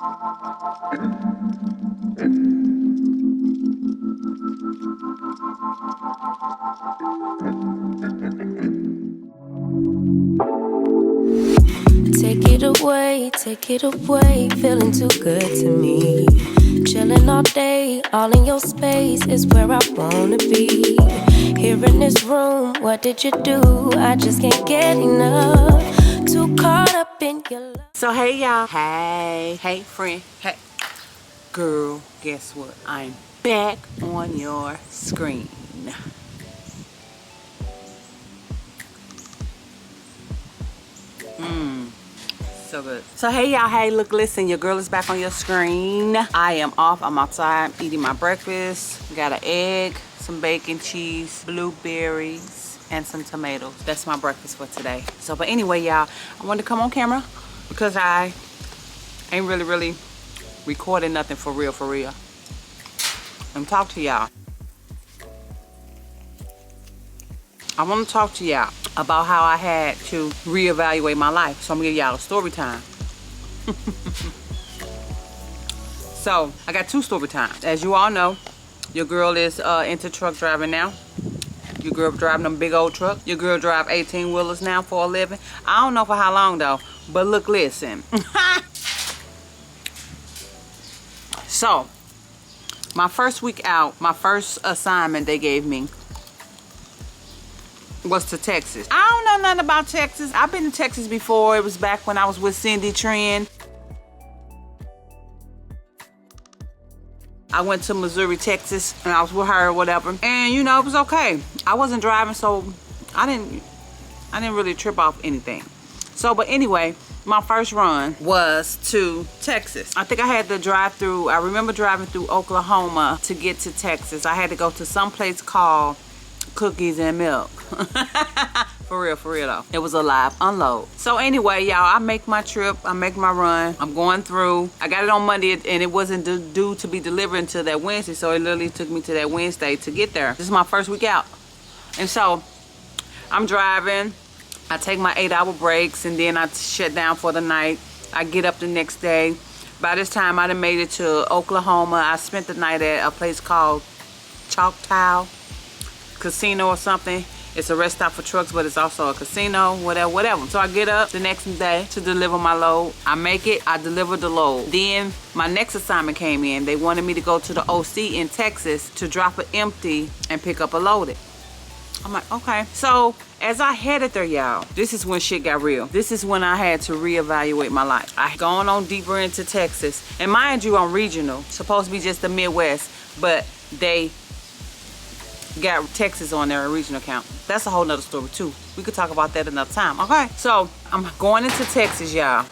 Take it away, feeling too good to me. Chilling all day, all in your space is where I wanna be. Here in this room, what did you do? I just can't get enough. Too caught up in your love. So hey y'all, hey friend, hey girl, guess what? I'm back on your screen. So good. So hey y'all, hey, look, listen, your girl is back on your screen. I am off, I'm outside eating my breakfast. Got an egg, some bacon, cheese, blueberries, and some tomatoes. That's my breakfast for today. So but anyway y'all, I wanted to come on camera because I ain't really recording nothing for real. And talk to y'all. I want to talk to y'all about how I had to reevaluate my life. So I'm gonna give y'all a story time. So I got two story times. As you all know, your girl is into truck driving now. Your girl driving them big old truck. Your girl drive 18 wheelers now for a living. I don't know for how long though, but look, listen. So my first week out, my first assignment they gave me was to Texas. I don't know nothing about Texas. I've been to Texas before. It was back when I was with Cindy Trend. I went to Missouri, Texas, and I was with her or whatever. And you know, it was okay. I wasn't driving, so I didn't really trip off anything. So, but anyway, my first run was to Texas. I think I had to drive through, I remember driving through Oklahoma to get to Texas. I had to go to some place called Cookies and Milk. For real though. It was a live unload. So anyway, y'all, I make my trip, I make my run. I'm going through. I got it on Monday and it wasn't due to be delivered until that Wednesday. So it literally took me to that Wednesday to get there. This is my first week out. And so I'm driving. I take my 8-hour breaks and then I shut down for the night. I get up the next day. By this time I done made it to Oklahoma. I spent the night at a place called Choctaw Casino or something. It's a rest stop for trucks, but it's also a casino, whatever. So I get up the next day to deliver my load. I make it, I deliver the load. Then my next assignment came in. They wanted me to go to the OC in Texas to drop it empty and pick up a loaded. I'm like, okay. So as I headed there, y'all, this is when shit got real. This is when I had to reevaluate my life. I gone on deeper into Texas. And mind you, I'm regional. Supposed to be just the Midwest, but they got Texas on their regional account. That's a whole nother story too. We could talk about that another time, okay? So I'm going into Texas, y'all.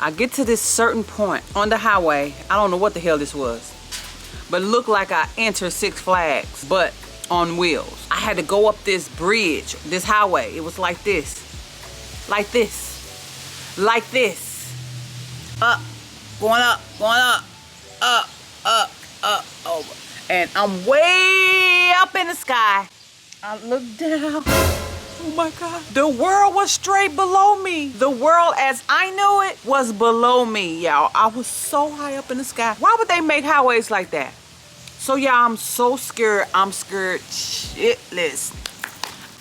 I get to this certain point on the highway. I don't know what the hell this was, but it looked like I entered Six Flags, but on wheels. I had to go up this bridge, this highway. It was like this, like this, like this. Up, going up, up, over. And I'm way up in the sky. I look down. Oh my God. The world was straight below me. The world as I knew it was below me, y'all. I was so high up in the sky. Why would they make highways like that? So y'all, I'm so scared. I'm scared shitless.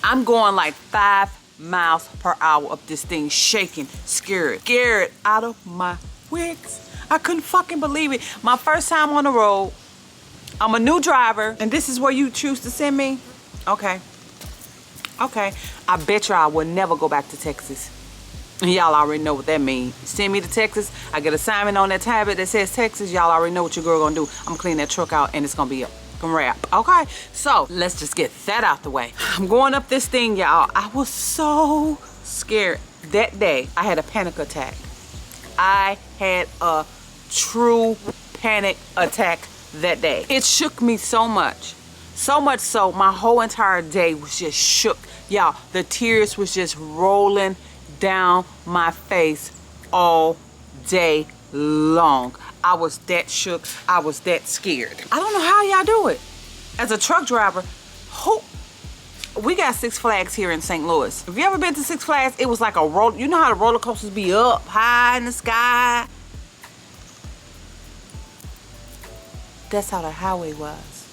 I'm going like 5 miles per hour up this thing, shaking, scared out of my wits. I couldn't fucking believe it. My first time on the road. I'm a new driver, and this is where you choose to send me? Okay. Okay. I bet y'all will never go back to Texas. And y'all already know what that means. Send me to Texas. I get an assignment on that tablet that says Texas. Y'all already know what your girl gonna do. I'm gonna clean that truck out, and it's gonna be a wrap. Okay? So, let's just get that out the way. I'm going up this thing, y'all. I was so scared. That day, I had a panic attack. I had a true panic attack that day. It shook me so much so my whole entire day was just shook, y'all. The tears was just rolling down my face all day long. I was that shook. I was that scared. I don't know how y'all do it as a truck driver. we got Six Flags here in St. Louis. Have you ever been to Six Flags? It was like a roll. You know how the roller coasters be up high in the sky? That's how the highway was.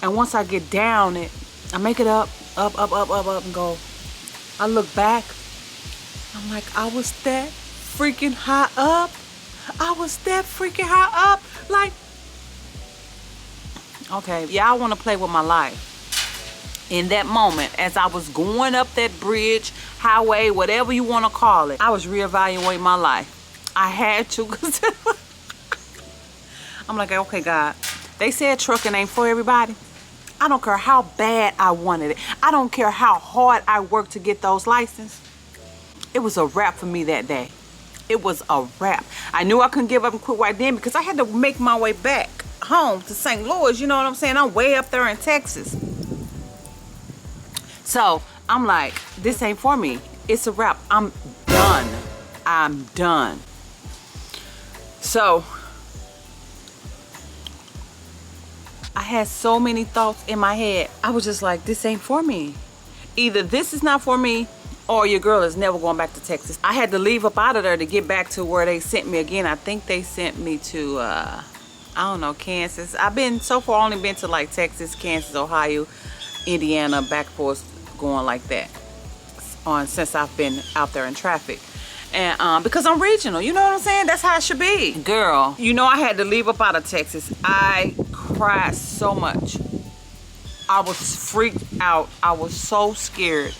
And once I get down it, I make it up, and go. I look back. I'm like, I was that freaking high up. I was that freaking high up. Like, okay, y'all want to play with my life. In that moment, as I was going up that bridge, highway, whatever you want to call it, I was reevaluating my life. I had to, because I'm like, okay, God, they said trucking ain't for everybody. I don't care how bad I wanted it. I don't care how hard I worked to get those licenses. It was a wrap for me that day. It was a wrap. I knew I couldn't give up and quit right then because I had to make my way back home to St. Louis. You know what I'm saying? I'm way up there in Texas. So I'm like, this ain't for me. It's a wrap. I'm done. I'm done. So I had so many thoughts in my head. I was just like, this ain't for me. Either this is not for me or your girl is never going back to Texas. I had to leave up out of there to get back to where they sent me again. I think they sent me to, I don't know, Kansas. I've been, so far only been to like Texas, Kansas, Ohio, Indiana, back and forth, going like that since I've been out there in traffic. And because I'm regional, you know what I'm saying? That's how it should be. Girl, you know, I had to leave up out of Texas. I cried so much. I was freaked out. I was so scared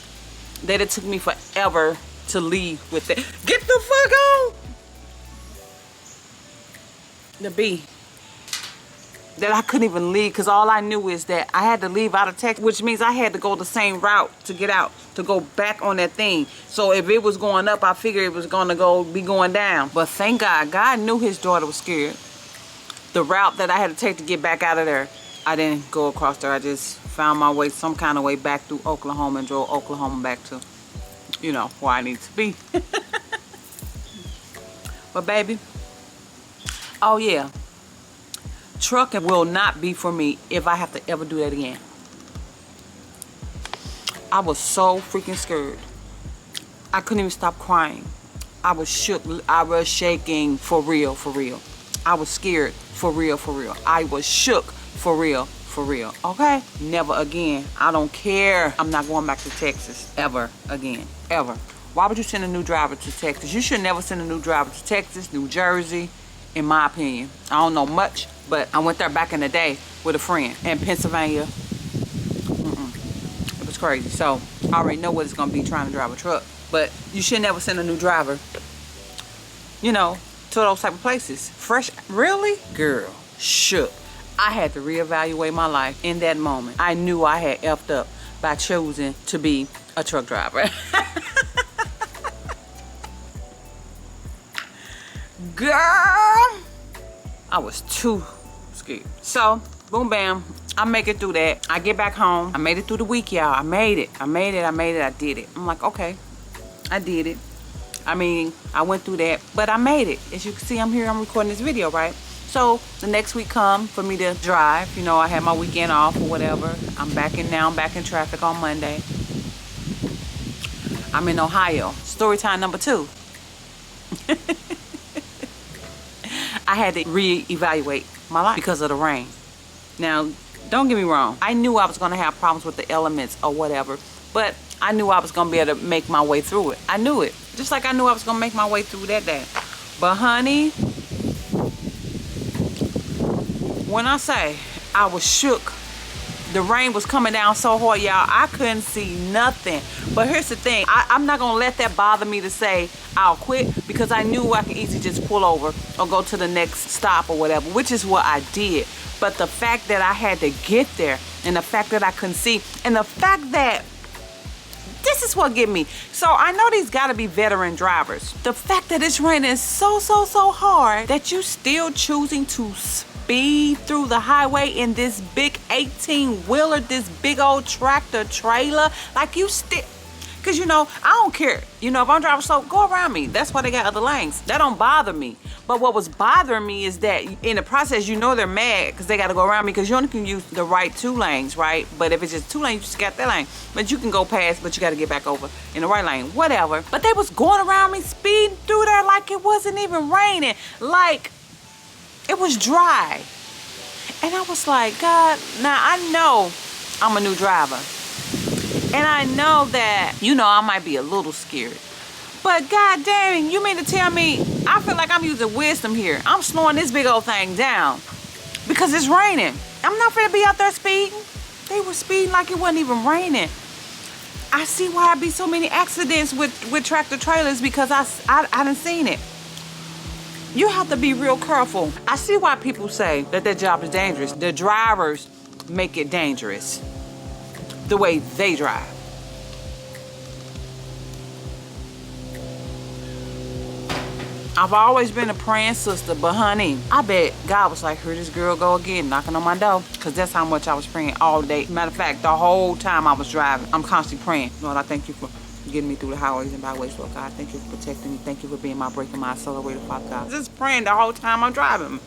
that it took me forever to leave with it. Get the fuck on! The Bihh. That I couldn't even leave because all I knew is that I had to leave out of Texas, which means I had to go the same route to get out, to go back on that thing. So if it was going up, I figured it was gonna be going down. But thank God, God knew his daughter was scared. The route that I had to take to get back out of there, I didn't go across there. I just found my way, some kind of way back through Oklahoma and drove Oklahoma back to, you know, where I need to be. But baby, oh yeah. Trucking will not be for me if I have to ever do that again. I was so freaking scared. I couldn't even stop crying. I was shook. I was shaking for real, for real. I was scared for real, for real. I was shook for real, for real. Okay? Never again. I don't care. I'm not going back to Texas ever again. Ever. Why would you send a new driver to Texas? You should never send a new driver to Texas, New Jersey, in my opinion. I don't know much, but I went there back in the day with a friend in Pennsylvania. It was crazy. So I already know what it's gonna be trying to drive a truck. But you should never send a new driver, you know, to those type of places. Fresh, really? Girl, shook. I had to reevaluate my life in that moment. I knew I had effed up by choosing to be a truck driver. Girl, I was too scared. So, boom, bam, I make it through that. I get back home. I made it through the week, y'all. I made it. I did it. I'm like, okay, I did it. I mean, I went through that, but I made it. As you can see, I'm here, I'm recording this video, right? So, the next week come for me to drive. You know, I had my weekend off or whatever. I'm back in traffic on Monday. I'm in Ohio. Story time number 2. I had to reevaluate my life because of the rain. Now, don't get me wrong. I knew I was going to have problems with the elements or whatever, but I knew I was going to be able to make my way through it. I knew it. Just like I knew I was going to make my way through that day. But honey, when I say I was shook, the rain was coming down so hard, y'all, I couldn't see nothing. But here's the thing. I'm not going to let that bother me to say I'll quit, because I knew I could easily just pull over or go to the next stop or whatever, which is what I did. But the fact that I had to get there, and the fact that I couldn't see, and the fact that this is what get me. So I know these gotta be veteran drivers. The fact that it's raining so hard that you still choosing to speed through the highway in this big 18-wheeler, this big old tractor trailer, like you still, Cause you know, I don't care. You know, if I'm driving slow, go around me. That's why they got other lanes. That don't bother me. But what was bothering me is that in the process, you know they're mad because they got to go around me because you only can use the right 2 lanes, right? But if it's just 2 lanes, you just got that lane. But you can go past, but you got to get back over in the right lane, whatever. But they was going around me, speeding through there like it wasn't even raining. Like it was dry. And I was like, God, now I know I'm a new driver. And I know that, you know, I might be a little scared. But God dang, you mean to tell me, I feel like I'm using wisdom here. I'm slowing this big old thing down because it's raining. I'm not finna be out there speeding. They were speeding like it wasn't even raining. I see why I be so many accidents with tractor trailers because I done seen it. You have to be real careful. I see why people say that their job is dangerous. The drivers make it dangerous. The way they drive. I've always been a praying sister, but honey, I bet God was like, here this girl go again, knocking on my door. Because that's how much I was praying all day. Matter of fact, the whole time I was driving, I'm constantly praying. Lord, I thank you for getting me through the highways and byways, Lord God. Thank you for protecting me. Thank you for being my breaker, my accelerator, Father God. Just praying the whole time I'm driving.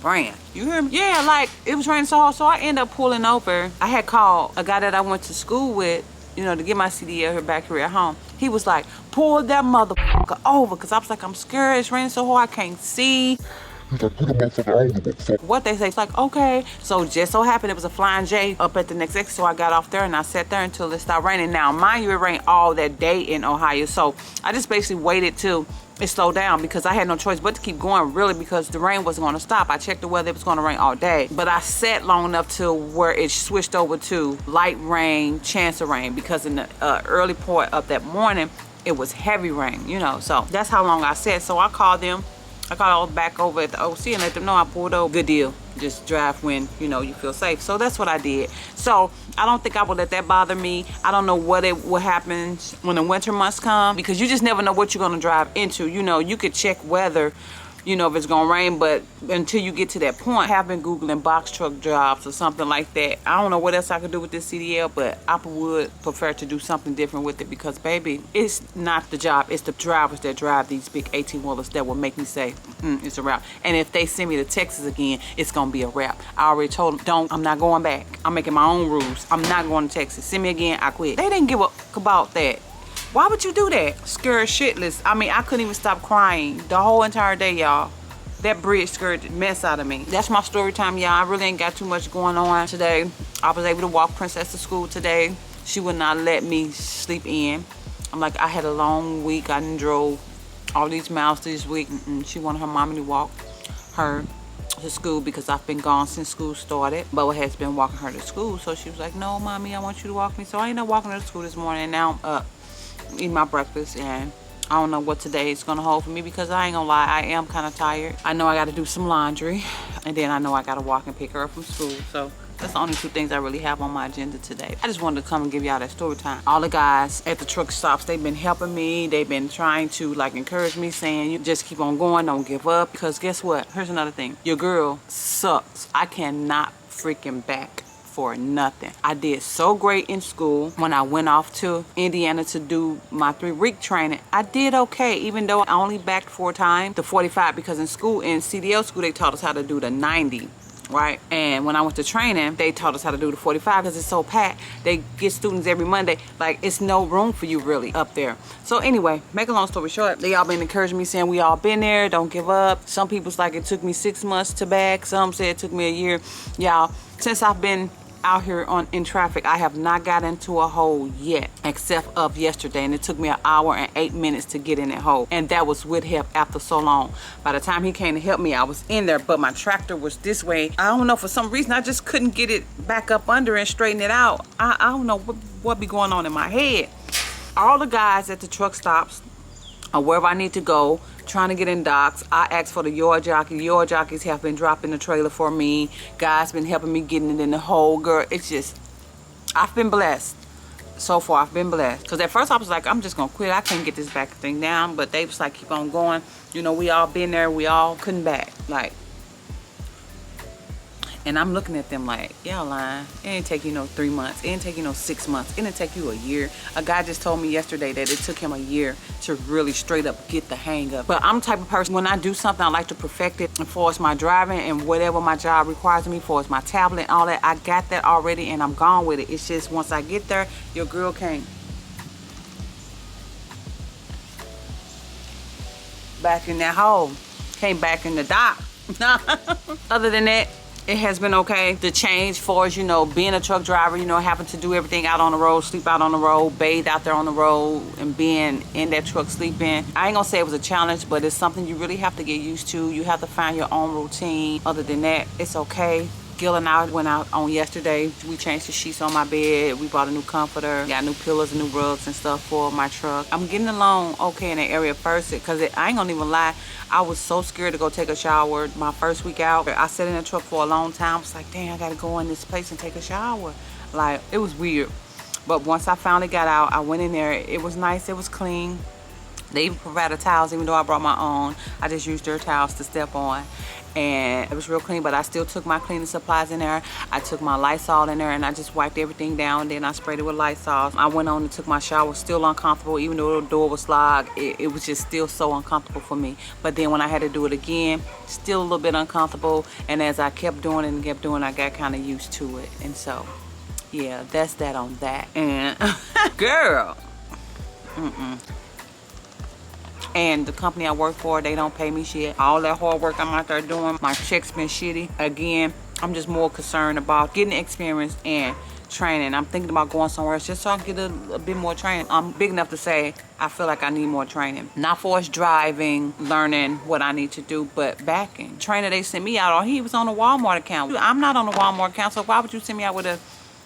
Praying. You hear me? Yeah, like it was raining so hard, so I ended up pulling over. I had called a guy that I went to school with, you know, to get my CDL back here at home. He was like, pull that motherfucker over, because I was like, I'm scared. It's raining so hard, I can't see. What they say, it's like, okay. So just so happened it was a Flying J up at the next exit, so I got off there and I sat there until it stopped raining. Now, mind you, it rained all that day in Ohio, so I just basically waited till it slowed down because I had no choice but to keep going, really, because the rain wasn't going to stop. I checked the weather, it was going to rain all day, but I sat long enough to where it switched over to light rain, chance of rain, because in the early part of that morning it was heavy rain, you know. So that's how long I sat. So I called them. I called back over at the OC and let them know I pulled over. Good deal. Just drive when, you know, you feel safe. So that's what I did. So I don't think I would let that bother me. I don't know what happens when the winter months come, because you just never know what you're going to drive into. You know, you could check weather, you know, if it's going to rain, but until you get to that point, I have been Googling box truck jobs or something like that. I don't know what else I could do with this CDL, but I would prefer to do something different with it because, baby, it's not the job. It's the drivers that drive these big 18-wheelers that will make me say, it's a wrap. And if they send me to Texas again, it's going to be a wrap. I already told them, I'm not going back. I'm making my own rules. I'm not going to Texas. Send me again, I quit. They didn't give a fuck about that. Why would you do that? Scared shitless. I mean, I couldn't even stop crying the whole entire day, y'all. That bridge scared the mess out of me. That's my story time, y'all. I really ain't got too much going on today. I was able to walk Princess to school today. She would not let me sleep in. I'm like, I had a long week. I done drove all these miles this week. She wanted her mommy to walk her to school because I've been gone since school started. Bubba has been walking her to school. So she was like, no, mommy, I want you to walk me. So I ended up walking her to school this morning. And now I'm up eating my breakfast, and I don't know what today is gonna hold for me because I ain't gonna lie, I am kind of tired. I know I gotta do some laundry, and then I know I gotta walk and pick her up from school. So that's the only 2 things I really have on my agenda today. I just wanted to come and give y'all that story time. All the guys at the truck stops, they've been helping me. They've been trying to like encourage me, saying you just keep on going, don't give up. Because guess what? Here's another thing. Your girl sucks. I cannot freaking back for nothing. I did so great in school. When I went off to Indiana to do my 3-week training, I did okay, even though I only backed 4 times, the 45, because in school, in CDL school, they taught us how to do the 90, right? And when I went to training, they taught us how to do the 45 because it's so packed. They get students every Monday. Like, it's no room for you really up there. So anyway, make a long story short, they all been encouraging me, saying we all been there, don't give up. Some people's like, it took me 6 months to back. Some said it took me a year. Y'all, since I've been out here in traffic, I have not got into a hole yet, except of yesterday, and it took me 1 hour and 8 minutes to get in that hole, and that was with help after so long. By the time he came to help me, I was in there, but my tractor was this way. I don't know, for some reason I just couldn't get it back up under and straighten it out. I don't know what be going on in my head. All the guys at the truck stops or wherever I need to go, trying to get in docks, I asked for the Yall jockey. Yall jockeys have been dropping the trailer for me. Guys been helping me getting it in the hole. Girl, it's just, I've been blessed. So far, I've been blessed. Because at first I was like, I'm just going to quit. I can't get this back thing down. But they was like, keep on going. You know, we all been there. We all couldn't back. Like, And I'm looking at them like, y'all lying. It ain't take you no 3 months. It ain't take you no 6 months. It didn't take you a year. A guy just told me yesterday that it took him a year to really straight up get the hang of it. But I'm the type of person, when I do something, I like to perfect it. And for as my driving and whatever my job requires of me, for as my tablet and all that, I got that already and I'm gone with it. It's just once I get there, your girl can't. Back in that hole. Came back in the dock. Other than that, it has been okay. The change for us, you know, being a truck driver, you know, having to do everything out on the road, sleep out on the road, bathe out there on the road, and being in that truck sleeping. I ain't gonna say it was a challenge, but it's something you really have to get used to. You have to find your own routine. Other than that, it's okay. Gil and I went out on yesterday. We changed the sheets on my bed. We bought a new comforter. Got new pillows and new rugs and stuff for my truck. I'm getting along okay in that area first, because I ain't gonna even lie. I was so scared to go take a shower my first week out. I sat in the truck for a long time. I was like, dang, I gotta go in this place and take a shower. Like, it was weird. But once I finally got out, I went in there. It was nice. It was clean. They even provided towels, even though I brought my own. I just used their towels to step on. And it was real clean, but I still took my cleaning supplies in there. I took my Lysol in there and I just wiped everything down. Then I sprayed it with Lysol. I went on and took my shower, still uncomfortable, even though the door was locked. It was just still so uncomfortable for me. But then when I had to do it again, still a little bit uncomfortable. And as I kept doing it and kept doing it, I got kind of used to it. And so, yeah, that's that on that. And girl, And the company I work for, they don't pay me shit. All that hard work I'm out there doing, my check's been shitty. Again, I'm just more concerned about getting experience and training. I'm thinking about going somewhere else just so I can get a bit more training. I'm big enough to say I feel like I need more training. Not for us driving, learning what I need to do, but backing. Trainer they sent me out on, he was on a Walmart account. I'm not on a Walmart account, so why would you send me out with a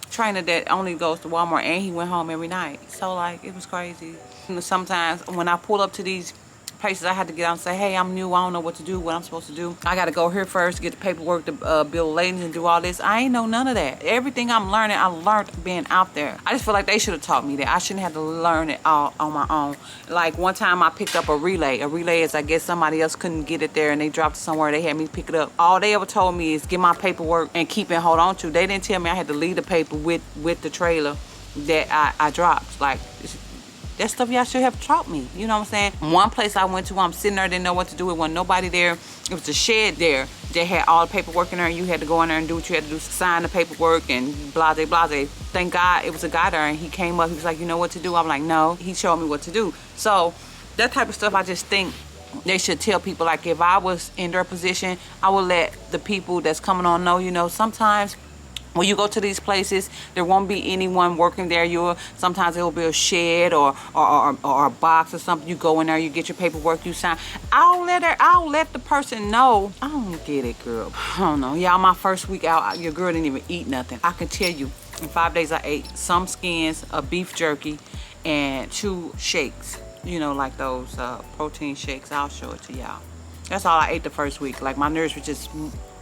trainer that only goes to Walmart and he went home every night? So like, it was crazy. Sometimes when I pull up to these places, I had to get out and say, hey, I'm new, I don't know what to do, what I'm supposed to do. I gotta go here first, get the paperwork to bill ladies and do all this. I ain't know none of that. Everything I'm learning, I learned being out there. I just feel like they should have taught me that. I shouldn't have to learn it all on my own. Like one time I picked up a relay. A relay is, I guess somebody else couldn't get it there and they dropped it somewhere, they had me pick it up. All they ever told me is get my paperwork and keep it and hold on to. They didn't tell me I had to leave the paper with the trailer that I dropped. Like, that stuff y'all should have taught me. You know what I'm saying? One place I went to, I'm sitting there, didn't know what to do. It wasn't nobody there. It was a shed there. They had all the paperwork in there, and you had to go in there and do what you had to do, sign the paperwork and blase, blase. Thank God it was a guy there, and he came up. He was like, you know what to do? I'm like, no. He showed me what to do. So that type of stuff, I just think they should tell people. Like, if I was in their position, I would let the people that's coming on know, you know, sometimes when you go to these places, there won't be anyone working there. Sometimes it will be a shed or a box or something. You go in there, you get your paperwork, you sign. I'll let the person know. I don't get it, girl. I don't know. Y'all, my first week out, your girl didn't even eat nothing. I can tell you, in 5 days I ate some skins, a beef jerky, and 2 shakes. You know, like those protein shakes. I'll show it to y'all. That's all I ate the first week. Like, my nerves were just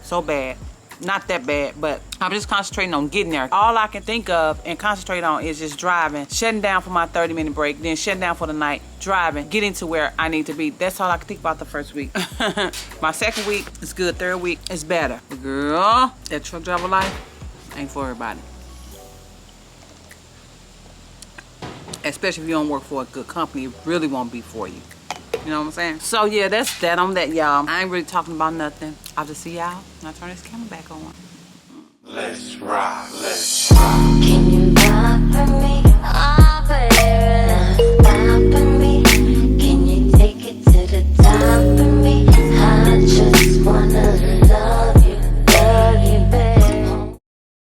so bad. Not that bad, but I'm just concentrating on getting there. All I can think of and concentrate on is just driving, shutting down for my 30-minute break, then shutting down for the night, driving, getting to where I need to be. That's all I can think about the first week. My second week is good. Third week is better. Girl, that truck driver life ain't for everybody. Especially if you don't work for a good company, it really won't be for you. You know what I'm saying? So yeah, that's that on that, y'all. I ain't really talking about nothing. I'll just see y'all when I turn this camera back on. Let's ride.